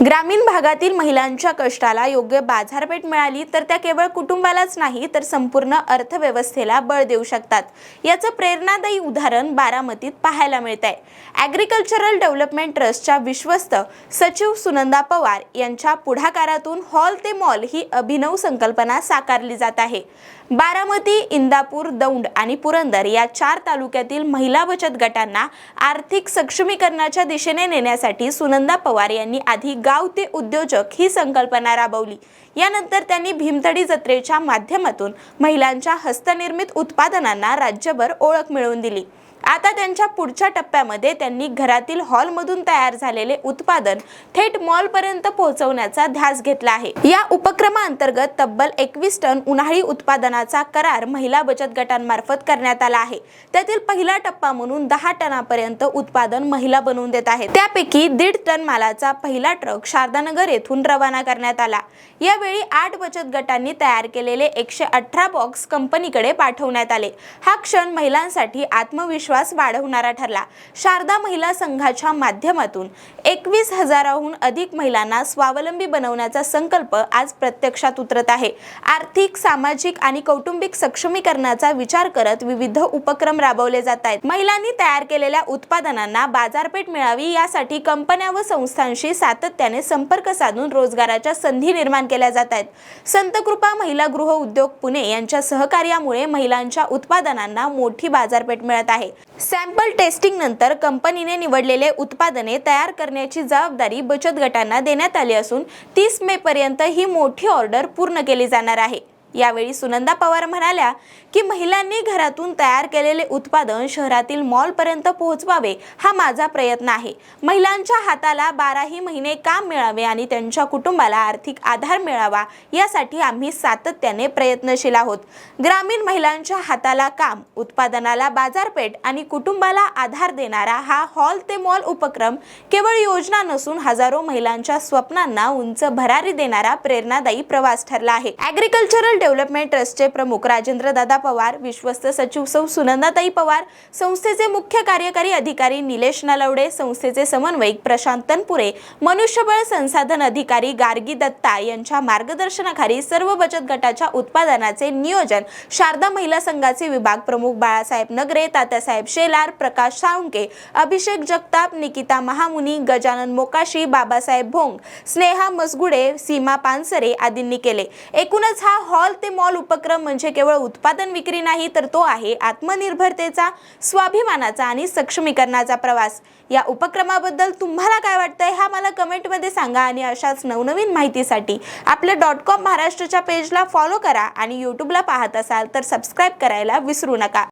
ग्रामीण भागातील महिलांच्या कष्टाला योग्य बाजारपेठ मिळाली तर त्या केवळ कुटुंबालाच नाही तर संपूर्ण अर्थव्यवस्थेला बळ देऊ शकतात। याचं प्रेरणादायी उदाहरण बारामतीत पाहायला मिळतंय। ॲग्रिकल्चरल डेव्हलपमेंट ट्रस्टच्या विश्वस्त सचिव सुनंदा पवार यांच्या पुढाकारातून हॉल ते मॉल ही अभिनव संकल्पना साकारली जात आहे। बारामती, इंदापूर, दौंड आणि पुरंदर या 4 तालुक्यातील महिला बचत गटांना आर्थिक सक्षमीकरणाच्या दिशेने नेण्यासाठी सुनंदा पवार यांनी आधी गाव ते उद्योजक ही संकल्पना राबवली। यानंतर त्यांनी भीमथडी जत्रेच्या माध्यमातून महिलांच्या हस्तनिर्मित उत्पादनांना राज्यभर ओळख मिळवून दिली। आता त्यांच्या पुढच्या टप्प्यामध्ये त्यांनी घरातील हॉलमधून तयार झालेले उत्पादन थेट मॉलपर्यंत पोहोचवण्याचा ध्यास घेतला आहे। या उपक्रमाअंतर्गत तब्बल 21 टन उन्हाळी उत्पादनाचा करार महिला बचत गटांमार्फत करण्यात आला आहे। त्यातील पहिला टप्पा म्हणून 10 टनापर्यंत उत्पादन महिला बनवून देत आहेत। त्यापैकी 1.5 टन मालाचा पहिला ट्रक शारदानगर येथून रवाना करण्यात आला। यावेळी 8 बचत गटांनी तयार केलेले 118 बॉक्स कंपनीकडे पाठवण्यात आले। हा क्षण महिलांसाठी आत्मविश्वास वाढवणारा ठरला। शारदा महिला संघाच्या माध्यमातून 21,000हून अधिक महिलांना स्वावलंबी बनवण्याचा संकल्प आज प्रत्यक्षात उतरत आहे। आर्थिक, सामाजिक आणि कौटुंबिक सक्षमीकरणाचा विचार करत विविध उपक्रम राबवले जात आहेत। महिलांनी तयार केलेल्या उत्पादनांना बाजारपेठ मिळावी यासाठी कंपन्या व संस्थांशी सातत्याने संपर्क साधून रोजगाराच्या संधी निर्माण केल्या जात आहेत। संतकृपा महिला गृह उद्योग पुणे यांच्या सहकार्यामुळे महिलांच्या उत्पादनांना मोठी बाजारपेठ मिळत आहे। सॅम्पल टेस्टिंग नंतर कंपनीने निवडलेले उत्पादने तयार करण्याची जबाबदारी बचत गटांना देण्यात आली असून 30 मे पर्यंत ही मोठी ऑर्डर पूर्ण केली जाणार आहे। यावेळी सुनंदा पवार म्हणाल्या की महिलांनी घरातून तयार केलेले उत्पादन शहरातील मॉलपर्यंत पोहोचवावे हा माझा प्रयत्न आहे। महिलांच्या हाताला 12ही महिने काम मिळावे आणि त्यांच्या कुटुंबाला आर्थिक आधार मिळावा यासाठी आम्ही सातत्याने प्रयत्नशील आहोत। ग्रामीण महिलांच्या हाताला काम, उत्पादनाला बाजारपेठ आणि कुटुंबाला आधार देणारा हा हॉल ते मॉल उपक्रम केवळ योजना नसून हजारो महिलांच्या स्वप्नांना उंच भरारी देणारा प्रेरणादायी प्रवास ठरला आहे। ॲग्रिकल्चरल डेव्हलपमेंट ट्रस्टचे प्रमुख राजेंद्र दादा पवार, विश्वस्त सचिव सौ सुनंदाताई पवार, संस्थेचे मुख्य कार्यकारी अधिकारी निलेश नलवडे, संस्थेचे समन्वयक प्रशांत तनपुरे, मनुष्यबळ संसाधन अधिकारी गार्गी दत्ता यांच्या मार्गदर्शनाखाली सर्व बचत गटाच्या उत्पादनाचे नियोजन शारदा महिला संघाचे विभाग प्रमुख बाळासाहेब नगरे, तात्यासाहेब शेलार, प्रकाश साळुंके, अभिषेक जगताप, निकिता महामुनी, गजानन मोकाशी, बाबासाहेब भोंग, स्नेहा मसगुडे, सीमा पानसरे आदींनी केले। एकूणच हा हॉल ते मॉल उपक्रम म्हणजे केवळ उत्पादन विक्री नाही तर तो आहे आत्मनिर्भरतेचा, स्वाभिमानाचा आणि सक्षमीकरणाचा प्रवास। या उपक्रमाबद्दल तुम्हाला काय वाटतंय हा मला कमेंटमध्ये सांगा आणि अशाच नवनवीन माहितीसाठी आपल्या .com महाराष्ट्रच्या पेजला फॉलो करा आणि यूट्यूबला पाहत असाल तर सबस्क्राइब करायला विसरू नका।